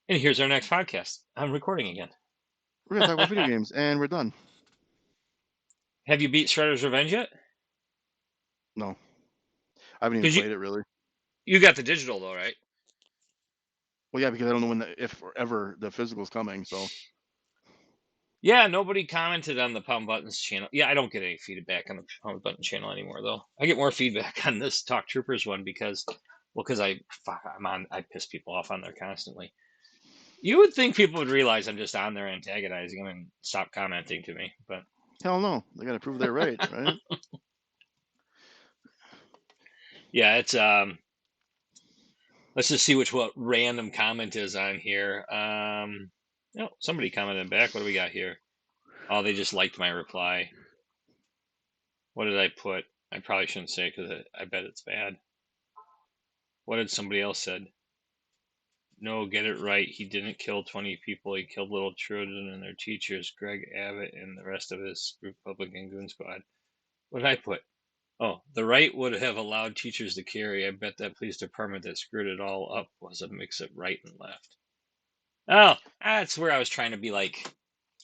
And here's our next podcast. I'm recording again. We're gonna talk about video games, and we're done. Have you beat Shredder's Revenge yet? No, I haven't even Because played it really. you got the digital though, right? Well, yeah, because I don't know if or ever the physical's coming. So Yeah, nobody commented on the Pound Buttons channel. Yeah, I don't get any feedback on the Pound Button channel anymore though. I get more feedback on this Talk Troopers one because, well, because I piss people off on there constantly. You would think people would realize I'm just on there antagonizing them and stop commenting to me, but hell no, they gotta prove they're right, right? yeah, it's let's just see what random comment is on here. No, somebody commented back. What do we got here? Oh, they just liked my reply. What did I put? I probably shouldn't say because I bet it's bad. What did somebody else said? No, get it right. He didn't kill 20 people. He killed little children and their teachers, Greg Abbott and the rest of his Republican goon squad. What did I put? Oh, the right would have allowed teachers to carry. I bet that police department that screwed it all up was a mix of right and left. Oh, that's where I was trying to be like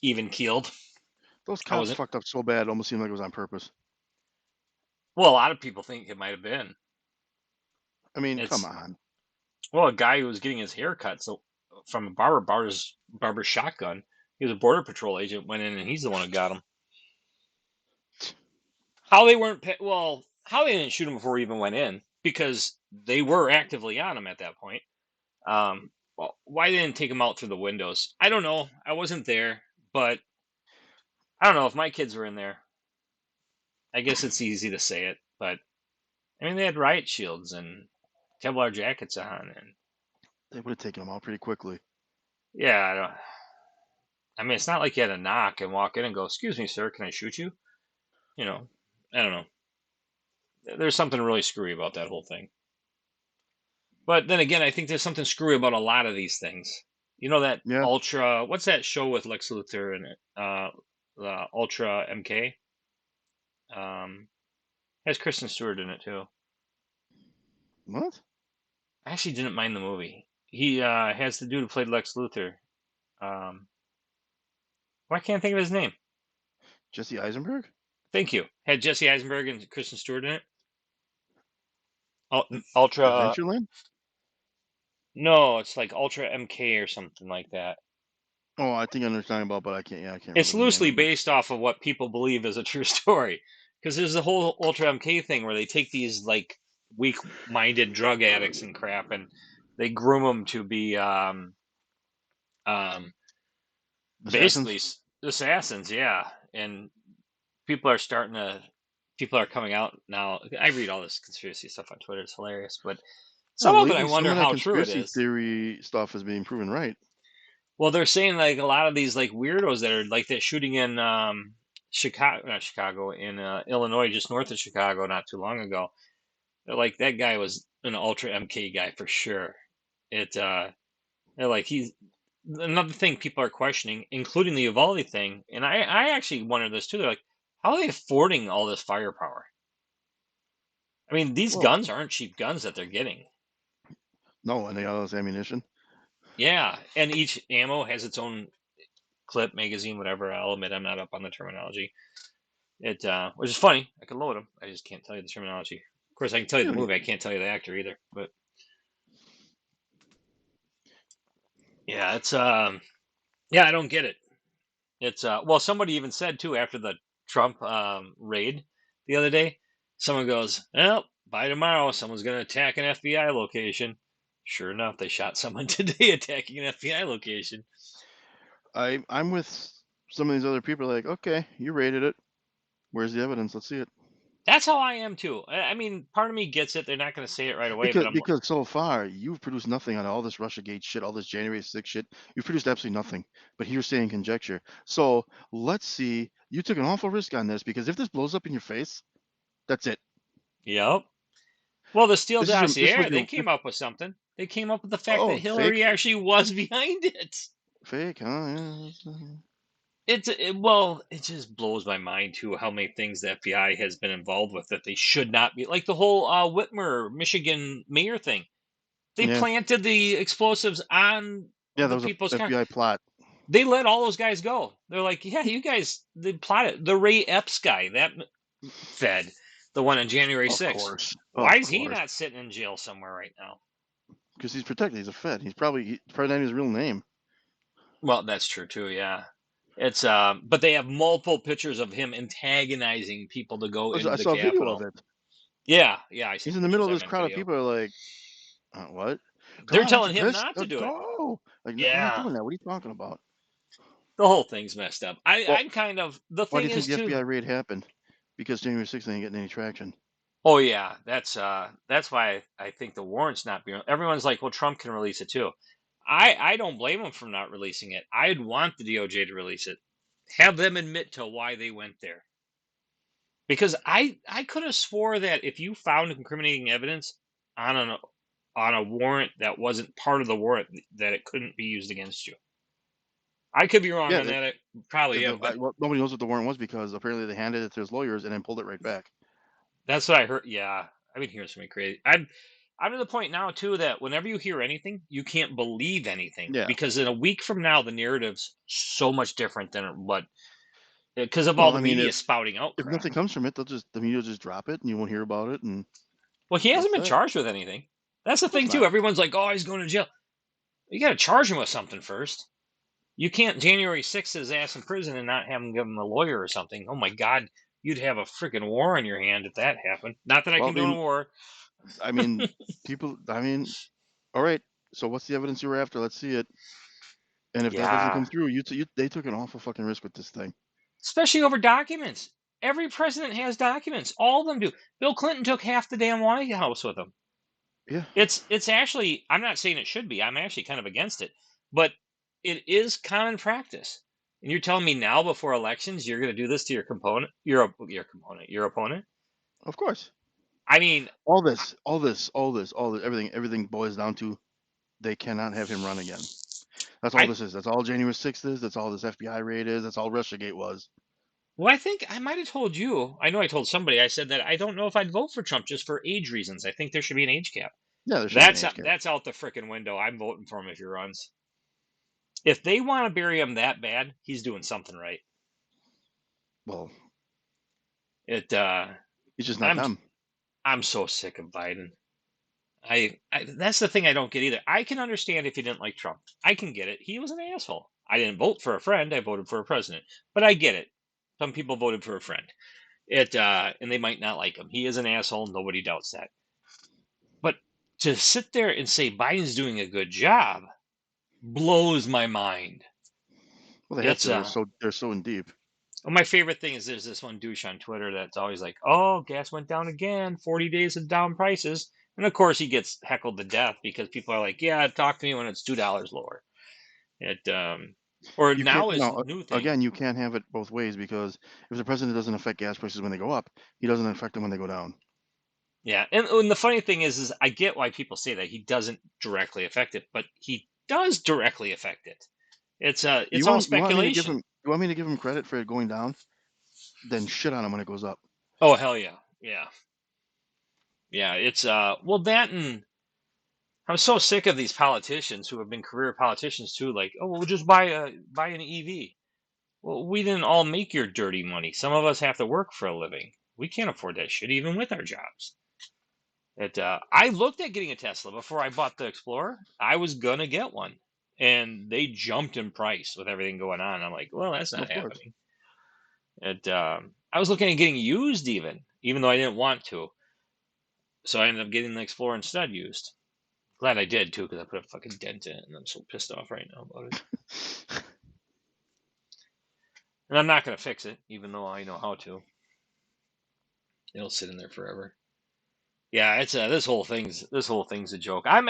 even keeled. Those I cops wasn't. fucked up so bad, it almost seemed like it was on purpose. Well, a lot of people think it might have been. I mean, come It's on. well, a guy who was getting his hair cut so from a barber's shotgun. He was a border patrol agent. Went in and he's the one who got him. How they weren't how they didn't shoot him before he even went in because they were actively on him at that point. Well, why they didn't take him out through the windows? I don't know. I wasn't there, but I don't know if my kids were in there. I guess it's easy to say it, but I mean they had riot shields and Kevlar jackets on, and They would have taken them out pretty quickly. yeah, I don't. I mean, it's not like you had to knock and walk in and go, "Excuse me, sir, can I shoot you?" You know, I don't know. There's something really screwy about that whole thing. But then again, I think there's something screwy about a lot of these things. You know that Yeah. Ultra? What's that show with Lex Luthor in it? The Ultra MK. Has Kristen Stewart in it too. What? I actually didn't mind the movie. He has the dude who played Lex Luthor. Um, why can't I think of his name? Jesse Eisenberg? Thank you. Had Jesse Eisenberg and Kristen Stewart in it. Ultra. Adventureland? No, it's like Ultra MK or something like that. Oh, I think I know what you're talking about, but I can't. Yeah, I can't It's remember the name loosely of it. based off of what people believe is a true story. Because there's the whole Ultra MK thing where they take these like weak-minded drug addicts and crap, and they groom them to be um, basically Assassins? assassins. Yeah, and people are starting to people are coming out now. I read all this conspiracy stuff on Twitter. It's hilarious, but Yeah, some of it I lately some wonder of that how true it conspiracy is. theory stuff is being proven right. Well, they're saying like a lot of these like weirdos that are like that shooting in Chicago, not Chicago, in Illinois, just north of Chicago, not too long ago. They're like that guy was an ultra MK guy for sure. It they're like he's another thing people are questioning, including the Uvalde thing. And I actually wonder this too. They're like, how are they affording all this firepower? I mean, these Well, guns aren't cheap guns that they're getting. no, and they got all this ammunition. Yeah, and each ammo has its own clip, magazine, whatever. I'll admit I'm not up on the terminology. It which is funny. I can load them. I just can't tell you the terminology. Of course, I can tell you You the don't need. movie. I can't tell you the actor either. But yeah, it's yeah, I don't get it. It's well, somebody even said too after the Trump raid the other day. Someone goes, "Well, by tomorrow, someone's going to attack an FBI location." Sure enough, they shot someone today attacking an FBI location. I'm with some of these other people. Like, okay, you rated it. Where's the evidence? Let's see it. That's how I am too. I mean, part of me gets it. They're not going to say it right away, but Because I'm because so far you've produced nothing on all this RussiaGate shit, all this January 6th shit. You've produced absolutely nothing. But you're saying conjecture. So let's see. You took an awful risk on this because if this blows up in your face, that's it. yep. Well, the Steele This was dossier, they your came up with something. They came up with the fact that oh Hillary fake actually was behind it. fake, huh? Yeah, Well, it just blows my mind too how many things the FBI has been involved with that they should not be. Like the whole Whitmer, Michigan mayor thing. They yeah. planted the explosives on Yeah, that the was a people's FBI plot. they let all those guys go. They're like, yeah, you guys, they plotted. The Ray Epps guy, that Fed, the one on January Of 6th. course, Why of is he course, not sitting in jail somewhere right now? because he's protected. He's a Fed. He's probably not his real name. Well, that's true too. Yeah, it's but they have multiple pictures of him antagonizing people to go into I the saw a video of Capitol. it. Yeah, yeah, I He's seen in the middle pictures of of this him in crowd of video. people. Are like, what? Come They're on, aren't you telling him pissed? not to Let's do it. go. Like, no, we're not Yeah, doing that. What are you talking about? the whole thing's messed up. Well, I'm kind of the why do thing you think is the too. FBI raid happened? Because January 6th ain't getting any traction. Oh yeah, that's why I think the warrant's not being. Everyone's like, well, Trump can release it too. I don't blame him for not releasing it. I'd want the DOJ to release it. Have them admit to why they went there. Because I could have swore that if you found incriminating evidence on on a warrant that wasn't part of the warrant, that it couldn't be used against you. I could be wrong Yeah, on that. I probably am, but well, nobody knows what the warrant was because apparently they handed it to his lawyers and then pulled it right back. that's what I heard. Yeah, I've been hearing something crazy. I'm to the point now too that whenever you hear anything, you can't believe anything Yeah. because in a week from now the narrative's so much different than what because of all Well, the I mean, media spouting out if crap. nothing comes from it, the media will just drop it and you won't hear about it, and Well, he hasn't that's been that. charged with anything. That's the Of course thing too. not. Everyone's like, "Oh, he's going to jail." You got to charge him with something first. You can't January 6th his ass in prison and not have him give him a lawyer or something. Oh my God, you'd have a freaking war on your hand if that happened. Not that I Well, condone a war. I mean, people. I mean, all right. So what's the evidence you were after? Let's see it. And if that doesn't come Yeah, through, they took an awful fucking risk with this thing. especially over documents. Every president has documents. All of them do. Bill Clinton took half the damn White House with him. Yeah, It's actually I'm not saying it should be. I'm actually kind of against it, but it is common practice. And you're telling me now before elections you're going to do this to your component, your opponent? of course. I mean, Everything boils down to they cannot have him run again. That's all I this is. That's all January 6th is. That's all this FBI raid is. That's all RussiaGate was. well, I think I might have told you. I know I told somebody. I said that I don't know if I'd vote for Trump just for age reasons. I think there should be an age cap. Yeah, there should be an age cap. That's out the frickin' window. I'm voting for him if he runs. If they want to bury him that bad, he's doing something right. Well, It. he's just not I'm them. I'm so sick of Biden. I that's the thing I don't get either. I can understand if you didn't like Trump. I can get it. He was an asshole. I didn't vote for a friend. I voted for a president. But I get it. Some people voted for a friend. And they might not like him. He is an asshole. Nobody doubts that. But to sit there and say Biden's doing a good job blows my mind. Well, they have It's to. They're so in deep. my favorite thing is there's this one douche on Twitter that's always like, "Oh, gas went down again. 40 days of down prices." And of course, he gets heckled to death because people are like, "Yeah, talk to me when it's $2 lower." It or You can't now his no. new thing. Again, you can't have it both ways because if the president doesn't affect gas prices when they go up, he doesn't affect them when they go down. Yeah, and the funny thing is I get why people say that he doesn't directly affect it, but he does directly affect it. It's all You want me to give speculation. him? You want me to give him credit for it going down? Then shit on him when it goes up. Oh hell yeah, yeah, yeah. It's well that and I'm so sick of these politicians who have been career politicians too. Like, oh, we'll just buy an EV. Well, we didn't all make your dirty money. Some of us have to work for a living. We can't afford that shit even with our jobs. I looked at getting a Tesla before I bought the Explorer. I was gonna get one, and they jumped in price with everything going on. I'm like, well, that's not Of course. happening. I was looking at getting used even though I didn't want to. So I ended up getting the Explorer instead used. Glad I did too, because I put a fucking dent in it, and I'm so pissed off right now about it. And I'm not gonna fix it, even though I know how to. It'll sit in there forever. Yeah, it's this whole thing's a joke. I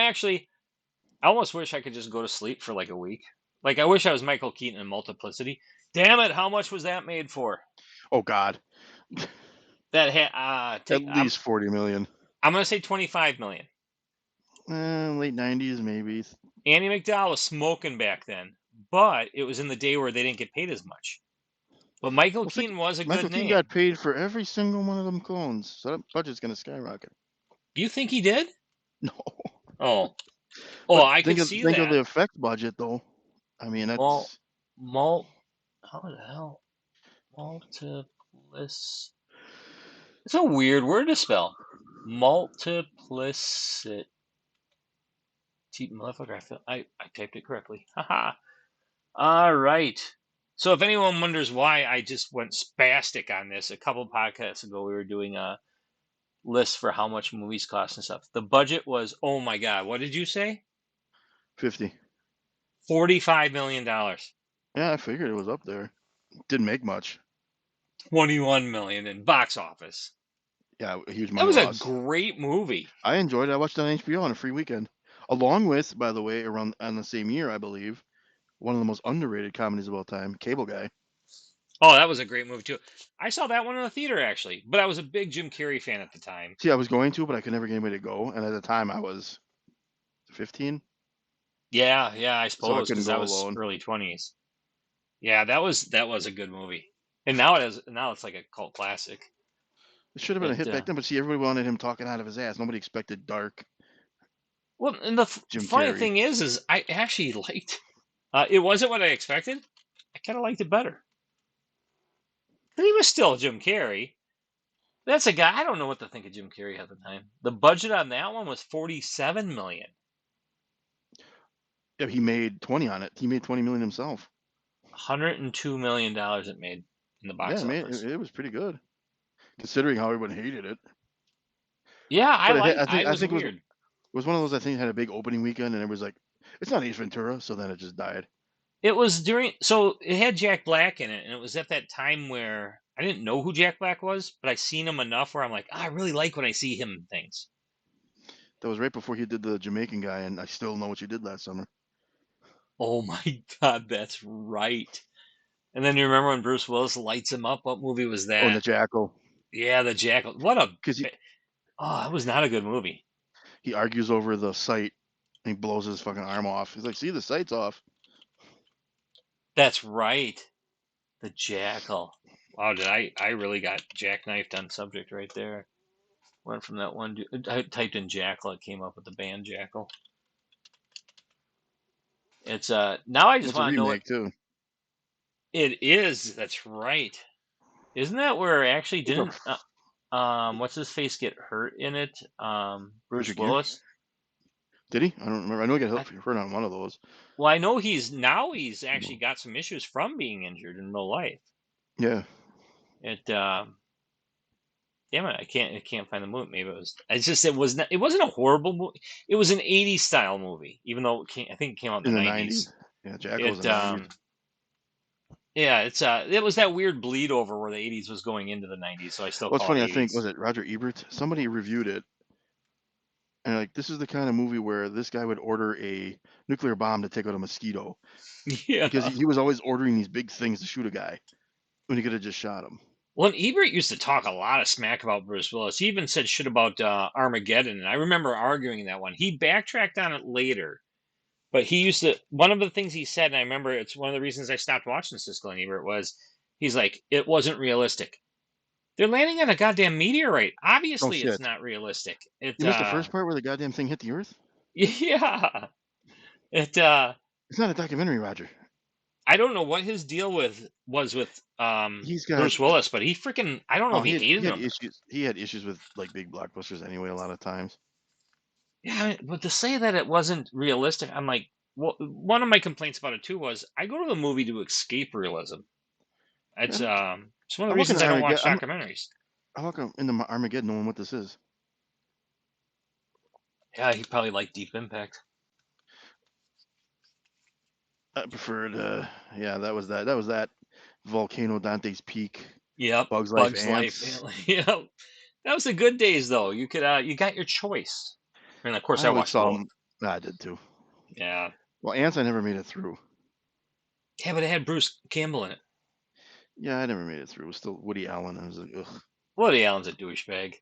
almost wish I could just go to sleep for like a week. Like I wish I was Michael Keaton in Multiplicity. Damn it, how much was that made for? Oh God, That at take least 40 million. I'm gonna say 25 million. Late 90s maybe. Andy McDowell was smoking back then, but it was in the day where they didn't get paid as much. But Michael Well, think Keaton was a good Michael Keaton name. got paid for every single one of them clones, so that budget's gonna skyrocket. You think he did? No, Oh. Oh, But I could see think of the that. effect budget though. I mean, Well, that's mul how the hell? Multiplic It's a weird word to spell. Multiplicity. Motherfucker, I typed it correctly. Haha. All right. So if anyone wonders why I just went spastic on this, a couple podcasts ago we were doing a list for how much movies cost and stuff. The budget was, oh my God, what did you say? 50. $45 million. Yeah, I figured it was up there. Didn't make much. 21 million in box office. Yeah, a huge That money was a loss. great movie. I enjoyed it. I watched it on HBO on a free weekend. Along with, by the way, around on the same year, I believe, one of the most underrated comedies of all time, Cable Guy. Oh, that was a great movie too. I saw that one in the theater actually, but I was a big Jim Carrey fan at the time. See, I was going to, but I could never get anybody to go. And at the time, I was 15, Yeah, yeah, I so I suppose couldn't because that go was alone. early 20s. Yeah, that was a good movie. And now it's like a cult classic. It should have been a It hit back then, but see, everybody wanted him talking out of his ass. Nobody expected dark Well, and the Jim funny Carrey. thing is I actually liked. It wasn't what I expected. I kind of liked it better. But he was still Jim Carrey. That's a guy. I don't know what to think of Jim Carrey at the time. The budget on that one was 47 million. Yeah, he made 20 on it. He made 20 million himself. $102 million it made in the Yeah, box man, office. it was pretty good considering how everyone hated it. Yeah, But I I think was it weird. was one of those I think had a big opening weekend, and it was like, it's not Ace Ventura, so then it just died. It was during, so it had Jack Black in it, and it was at that time where I didn't know who Jack Black was, but I seen him enough where I'm like, I really like when I see him in things. That was right before he did the Jamaican guy, and I still know what you did last summer. Oh my God, that's right. And then you remember when Bruce Willis lights him up? What movie was Oh, and the that? Jackal, Yeah, The Jackal. What a because oh, that was not a good movie. he argues over the sight, and he blows his fucking arm off. He's like, "See, the sight's off." That's right. The Jackal. Wow, did I really got jackknifed on subject right there. Went from that one dude. I typed in Jackal, it came up with the band Jackal. It's now I Well, just it's a want to know what remake too. it is. That's right. Isn't that where actually It's a didn't what's his face get hurt in it? Bruce Richard Gere. Willis. Did he? I don't remember. I know he got I, hurt on one of those. well, I know he's actually got some issues from being injured in real life. Yeah. It damn it, I can't find the movie. Maybe it was. It's just it wasn't a horrible movie. It was an '80s style movie, even though I think it came out in the In the 90s. '90s. Yeah, Jackal was It the 90s. yeah, it was that weird bleed over where the '80s was going into the '90s, so I still Well, it's call it funny. I think '80s. was it Roger Ebert? Somebody reviewed it, and like, this is the kind of movie where this guy would order a nuclear bomb to take out a mosquito because Yeah. he was always ordering these big things to shoot a guy when he could have just shot him. Well, and Ebert used to talk a lot of smack about Bruce Willis. He even said shit about Armageddon, and I remember arguing that one. He backtracked on it later, but he used to. One of the things he said, and I remember it's one of the reasons I stopped watching Siskel and Ebert was he's like, it wasn't realistic. They're landing on a goddamn meteorite. Oh Obviously, it's shit! not realistic. It, You missed the first part where the goddamn thing hit the Earth. yeah, it. It's not a documentary, Roger. I don't know what his deal was with He's got Bruce Willis, but he freaking. I don't know oh if he he hated had him. issues. He had issues with like big blockbusters anyway. A lot of times. Yeah, but to say that it wasn't realistic, I'm like, well, one of my complaints about it too was I go to the movie to escape realism. Yeah, It's one of the I'm looking reasons at I don't watch Armageddon. documentaries. I'm looking into Armageddon, knowing what this is. Yeah, he probably liked Deep Impact. I preferred. Yeah, that was that. That was that. Volcano, Dante's Peak, Yep, Bugs Life, Bugs Life. Ants. Yep, that was the good days though. You could you got your choice. And of course, I I always watched saw both. them. I did too. Yeah, Well, Ants, I never made it through. yeah, but it had Bruce Campbell in it. Yeah, I never made it through. It was still Woody Allen. I was like, ugh. Woody Allen's a douchebag.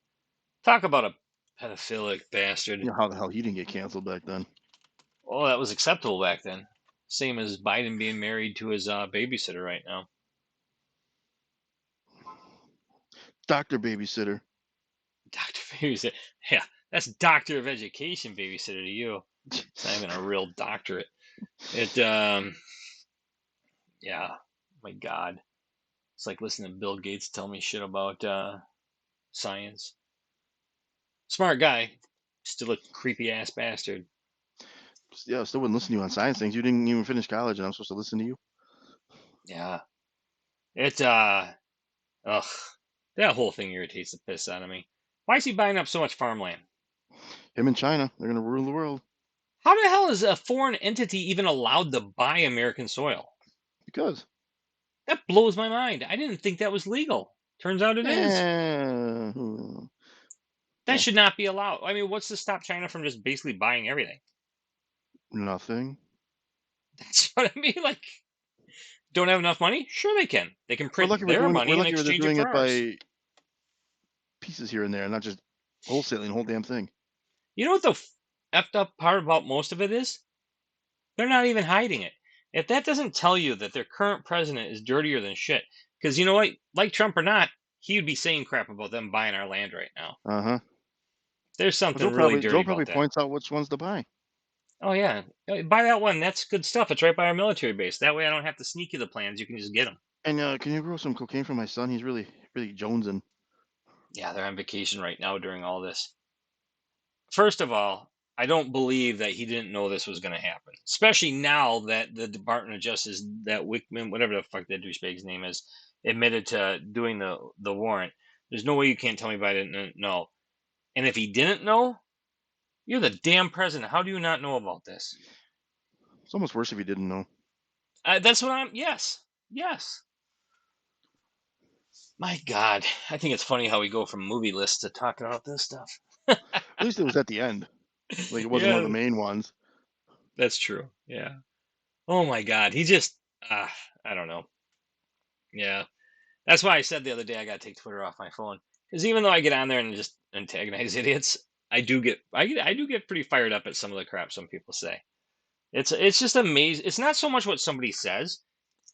Talk about a pedophilic bastard. You know how the hell he didn't get canceled back then? Oh, that was acceptable back then. Same as Biden being married to his babysitter right now. Doctor Babysitter. Dr. Babysitter. Yeah, that's Doctor of Education babysitter to you. It's not even a real doctorate. It yeah, my God. It's like listening to Bill Gates tell me shit about science. Smart guy, still a creepy ass bastard. Yeah, I still wouldn't listen to you on science things. You didn't even finish college, and I'm supposed to listen to you. Yeah. It ugh. That whole thing irritates the piss out of me. Why is he buying up so much farmland? Him and China, they're gonna rule the world How the hell is a foreign entity even allowed to buy American soil? because. That blows my mind. I didn't think that was legal. Turns out it is. Eh, That eh, should not be allowed. I mean, what's to stop China from just basically buying everything? nothing. That's what I mean. Like, don't have enough money? Sure, they can. They can We're print lucky we're their doing it. We're money and lucky they're exchange it doing for it ours. by pieces here and there, not just wholesaling the whole damn thing. You know what the effed up part about most of it is? They're not even hiding it. If that doesn't tell you that their current president is dirtier than shit, because you know what? Like Trump or not, he would be saying crap about them buying our land right now. Uh huh. There's Well, something really dirty Joe about probably that. points out which ones to buy. Oh yeah, buy that one. That's good stuff. It's right by our military base. That way, I don't have to sneak you the plans. You can just get them. And can you grow some cocaine for my son? He's really jonesing. Yeah, they're on vacation right now during all this. First of all, I don't believe that he didn't know this was going to happen, especially now that the Department of Justice, that Wickman, whatever the fuck that douchebag's name is, admitted to doing the warrant. There's no way you can't tell me if I didn't know. And if he didn't know, you're the damn president. How do you not know about this? It's almost worse if he didn't know. That's what I'm. Yes, yes. My God, I think it's funny how we go from movie lists to talking about this stuff. At least it was at the end. Like it wasn't one of the Yeah, main ones. that's true. Yeah. Oh my God, he just. I don't know. Yeah, that's why I said the other day I got to take Twitter off my phone because even though I get on there and just antagonize idiots, I do get pretty fired up at some of the crap some people say. It's just amazing. It's not so much what somebody says;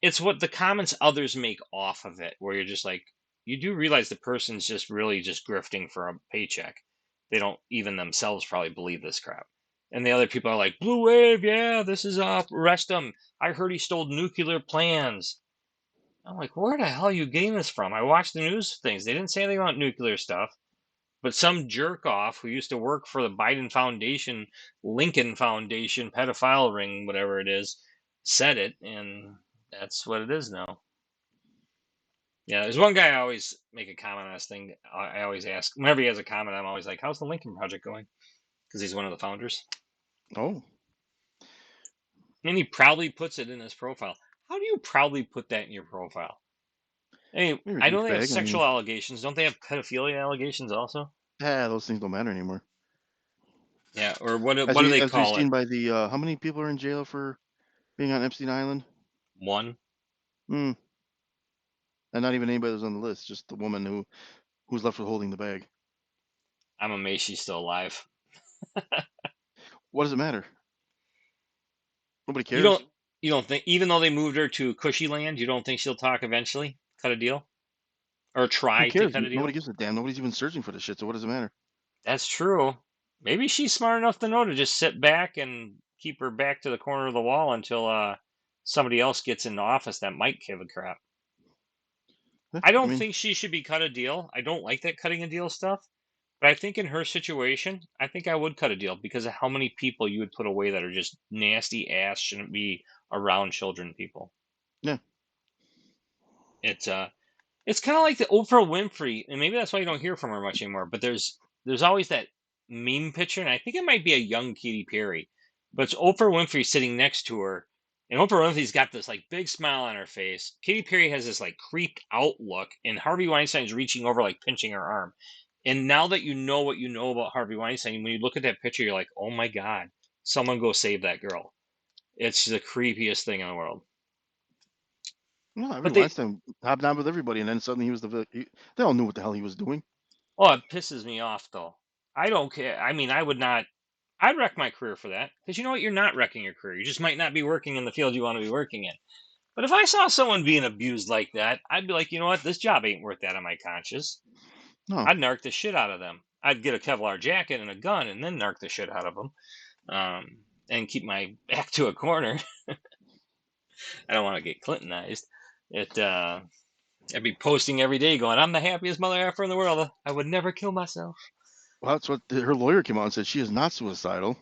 it's what the comments others make off of it. Where you're just like, you do realize the person's just really just grifting for a paycheck. They don't even themselves probably believe this crap. And the other people are like, Blue Wave, yeah, this is arrest him. I heard he stole nuclear plans. I'm like, where the hell are you getting this from? I watched the news things. They didn't say anything about nuclear stuff, but some jerk off who used to work for the Biden Foundation, Lincoln Foundation, pedophile ring, whatever it is, said it, and that's what it is now. Yeah, there's one guy I always make a comment on this thing. I always ask, whenever he has a comment, I'm always like, how's the Lincoln Project going? Because he's one of the founders. Oh, And he proudly puts it in his profile. How do you proudly put that in your profile? I mean, you're a I know they have douchebag. I mean, sexual allegations. Don't they have pedophilia allegations also? those things don't matter anymore. Yeah, or what do they As we've call it? seen by the how many people are in jail for being on Epstein Island? One. Hmm. And not even anybody that's on the list, just the woman who's left with holding the bag. I'm amazed she's still alive. What does it matter? Nobody You cares. don't you don't think even though they moved her to cushy land, you don't think she'll talk eventually? Cut a deal? Or Who try to cares? cut a Nobody deal? gives a damn. Nobody's even searching for the shit. So what does it matter? That's true. Maybe she's smart enough to know to just sit back and keep her back to the corner of the wall until somebody else gets in office that might give a crap. I I don't mean, think she should be cut a deal. I don't like that cutting a deal stuff. But I think in her situation, I think I would cut a deal because of how many people you would put away that are just nasty ass, shouldn't be around children people. yeah. It's it's kind of like the Oprah Winfrey, and maybe that's why you don't hear from her much anymore. But there's always that meme picture, and I think it might be a young Katy Perry, but it's Oprah Winfrey sitting next to her, and Oprah Winfrey's got this like big smile on her face. Katy Perry has this like creeped out look, and Harvey Weinstein's reaching over like pinching her arm. And now that you know what you know about Harvey Weinstein, when you look at that picture, you're like, oh my god, someone go save that girl. It's the creepiest thing in the world. No, every But they Weinstein hobnobbed with everybody, and then suddenly he was they all knew what the hell he was doing. Oh, it pisses me off though. I don't care. I mean, I would not. I'd wreck my career for that because you know what? You're not wrecking your career. You just might not be working in the field you want to be working in. But if I saw someone being abused like that, I'd be like, you know what? This job ain't worth that on my conscience. No, I'd narc the shit out of them. I'd get a Kevlar jacket and a gun and then narc the shit out of them. and keep my back to a corner. I don't want to get Clintonized. It I'd be posting every day going, "I'm the happiest mother effer in the world. I would never kill myself." Well, that's what her lawyer came out and said. She is not suicidal,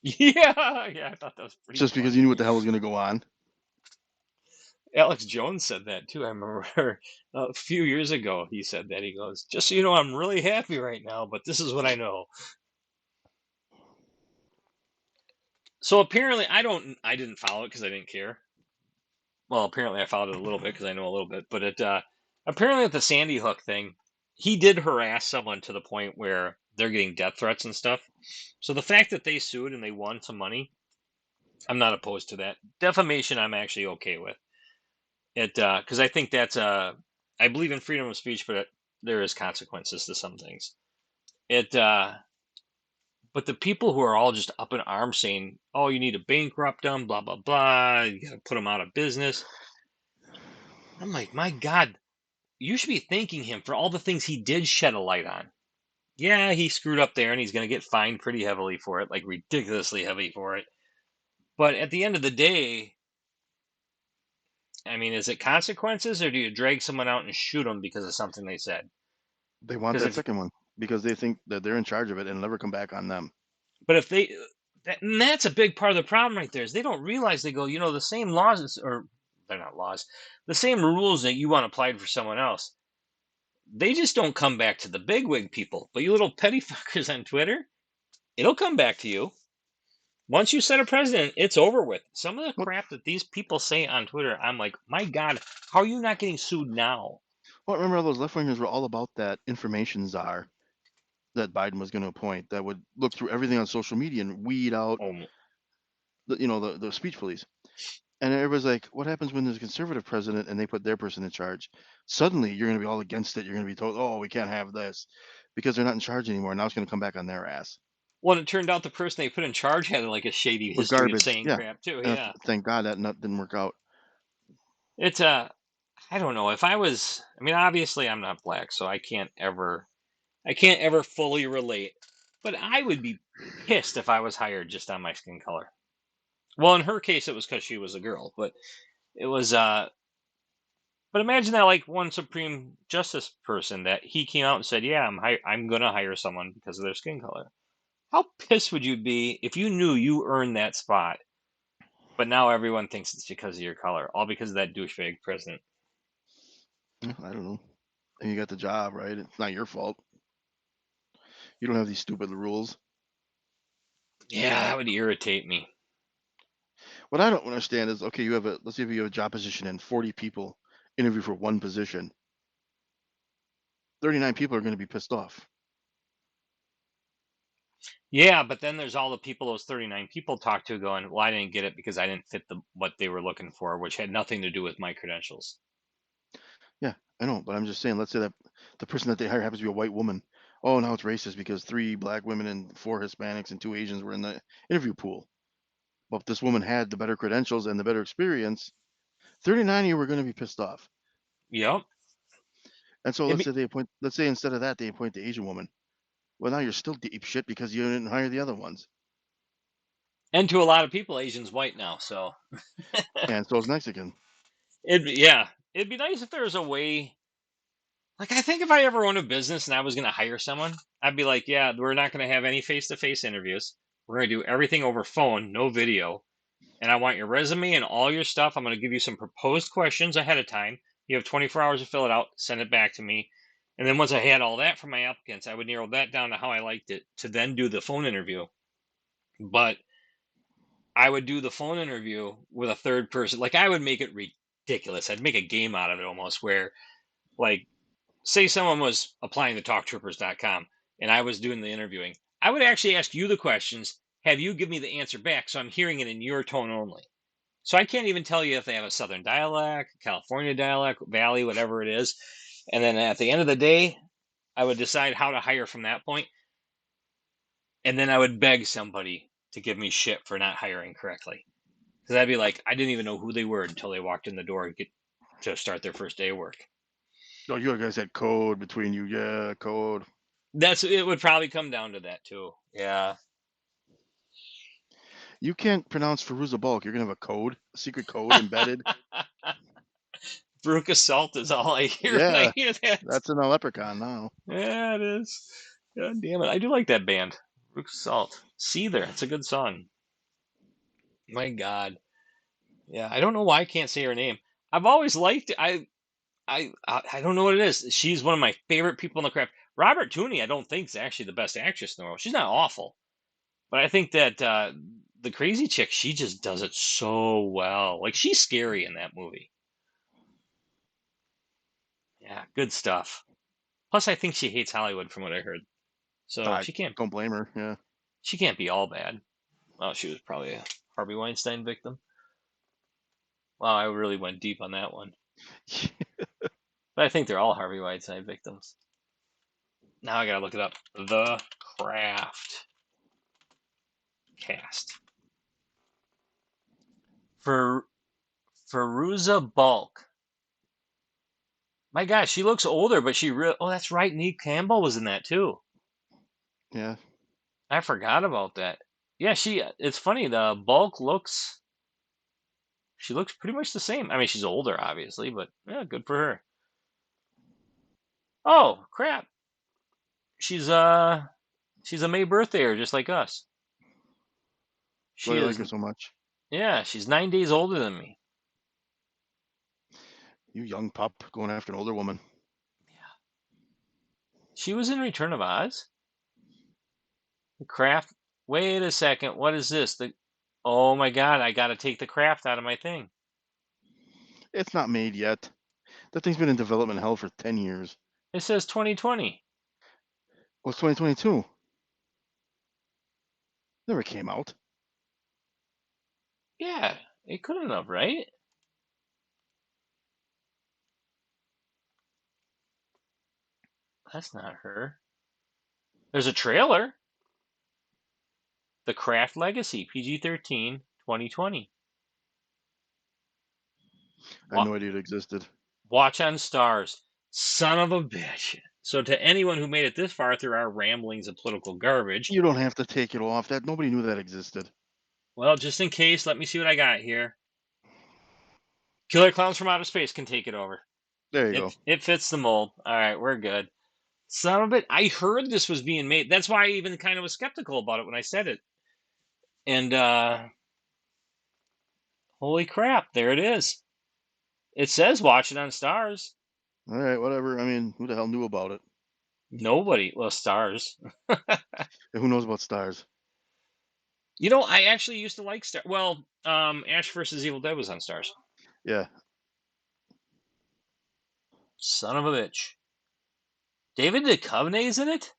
Yeah, yeah, I thought that was pretty just because he funny. knew what the hell was going to go on. Alex Jones said that too. I remember a few years ago he said that. He goes, "Just so you know, I'm really happy right now, but this is what I know." So apparently, I didn't follow it because I didn't care. Well, apparently I followed it a little bit because I know a little bit. But it apparently at the Sandy Hook thing, he did harass someone to the point where they're getting death threats and stuff. So the fact that they sued and they won some money, I'm not opposed to that. Defamation, I'm actually okay with it because I think that's I believe in freedom of speech, but there is consequences to some things. It But the people who are all just up in arms saying, "Oh, you need to bankrupt them," blah blah blah, you got to put them out of business. I'm like, my God, you should be thanking him for all the things he did shed a light on. Yeah, he screwed up there and he's going to get fined pretty heavily for it, like ridiculously heavy for it. But at the end of the day, I mean, is it consequences or do you drag someone out and shoot them because of something they said? They want Because that if, second one because they think that they're in charge of it and it'll never come back on them. but if they, and that's a big part of the problem right there is they don't realize they go, the same laws, or they're not laws, the same rules that you want applied for someone else, they just don't come back to the bigwig people. But you little petty fuckers on Twitter, it'll come back to you. Once you set a precedent, it's over with. Some of the What? crap that these people say on Twitter, I'm like, my God, how are you not getting sued now? Well, remember all those left wingers were all about that information czar that Biden was going to appoint that would look through everything on social media and weed out Oh, the speech police. And everybody's like, what happens when there's a conservative president and they put their person in charge? Suddenly, you're going to be all against it. You're going to be told, oh, we can't have this because they're not in charge anymore. Now it's going to come back on their ass. well, it turned out the person they put in charge had like a shady With history of garbage. saying Yeah. crap too. And Yeah, thank God that didn't work out. it's I don't know if I was. I mean, obviously, I'm not black, so I can't ever fully relate. But I would be pissed if I was hired just on my skin color. Well, in her case, it was because she was a girl, but it was but imagine that, like one Supreme Justice person that he came out and said, "Yeah, I'm going to hire someone because of their skin color." How pissed would you be if you knew you earned that spot, but now everyone thinks it's because of your color, all because of that douchebag president? I don't know. And you got the job, right? It's not your fault. You don't have these stupid rules. Yeah, that would irritate me. What I don't understand is, okay, let's say if you have a job position and 40 people interview for one position, 39 people are going to be pissed off. Yeah, but then there's all the people those 39 people talk to going, "Well, I didn't get it because I didn't fit what they were looking for, which had nothing to do with my credentials." Yeah, I know, but I'm just saying, let's say that the person that they hire happens to be a white woman. Oh, now it's racist because 3 black women and 4 Hispanics and 2 Asians were in the interview pool. But if this woman had the better credentials and the better experience, 39 of you were going to be pissed off. Yep. And so It'd be, let's say instead of that, they appoint the Asian woman. Well, now you're still deep shit because you didn't hire the other ones. and to a lot of people, Asian's white now, so And so is Mexican. it'd be nice if there was a way. Like, I think if I ever owned a business and I was going to hire someone, I'd be like, yeah, we're not going to have any face-to-face interviews. We're going to do everything over phone, no video. And I want your resume and all your stuff. I'm going to give you some proposed questions ahead of time. You have 24 hours to fill it out, send it back to me. And then once I had all that from my applicants, I would narrow that down to how I liked it to then do the phone interview. But I would do the phone interview with a third person. Like, I would make it ridiculous. I'd make a game out of it almost where, like, say someone was applying to talktroopers.com and I was doing the interviewing, I would actually ask you the questions, have you give me the answer back so I'm hearing it in your tone only. So I can't even tell you if they have a Southern dialect, California dialect, Valley, whatever it is. And then at the end of the day, I would decide how to hire from that point, and then I would beg somebody to give me shit for not hiring correctly. Because I'd be like, I didn't even know who they were until they walked in the door and get to start their first day of work. Oh, you guys had code between you. Yeah, code. It would probably come down to that too. Yeah. You can't pronounce Feruza Balk. You're gonna have a code, a secret code embedded. Veruca Salt is all I hear when I Yeah, hear that. that's in a leprechaun now. Yeah, it is. God damn it. I do like that band. Veruca Salt. Seether. It's a good song. My God. Yeah, I don't know why I can't say her name. I've always liked I don't know what it is. She's one of my favorite people in the craft. Robert Tooney, I don't think is actually the best actress in the world. She's not awful, but I think that the crazy chick, she just does it so well. Like she's scary in that movie. Yeah, good stuff. Plus, I think she hates Hollywood, from what I heard. So I don't blame her. Yeah. she can't be all bad. Well, she was probably a Harvey Weinstein victim. Wow, I really went deep on that one. But I think they're all Harvey Weinstein victims. Now I gotta look it up. The Craft cast. For Feruza Balk. My gosh, she looks older, but she really. Oh, that's right. Neve Campbell was in that too. Yeah. I forgot about that. Yeah, she. It's funny. The Bulk looks. She looks pretty much the same. I mean, she's older, obviously, but yeah, good for her. Oh crap! She's she's a May birthdayer, just like us. Why She do you like is. her so much? Yeah, she's 9 days older than me. You young pup going after an older woman. She was in Return of Oz. The craft. Wait a second. What is this? The. Oh my God! I gotta take the craft out of my thing. It's not made yet. That thing's been in development hell for 10 years. It says 2020. Well, it's 2022. Never came out. Yeah, it couldn't have, right? That's not her. There's a trailer. The Craft Legacy, PG-13, 2020. I had Wa- no idea it existed. Watch on Stars. Son of a bitch. So to anyone who made it this far through our ramblings of political garbage, You don't have to take it off. That nobody knew that existed. well, just in case, let me see what I got here. Killer Clowns from Outer Space can take it over. There you go. It fits the mold. All right, we're good. Son of a bit. I heard this was being made. That's why I even kind of was skeptical about it when I said it. And holy crap, there it is. It says watch it on Stars. All right, whatever. I mean, who the hell knew about it? Nobody. Well, Stars. And who knows about stars? You know, I actually used to like Star. Well, Ash versus Evil Dead was on Stars. Yeah. Son of a bitch. David Duchovny's in it.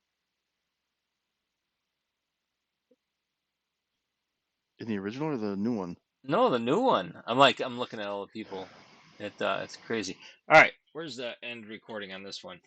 In the original or the new one? No, the new one. I'm looking at all the people. It's crazy. All right, where's the end recording on this one?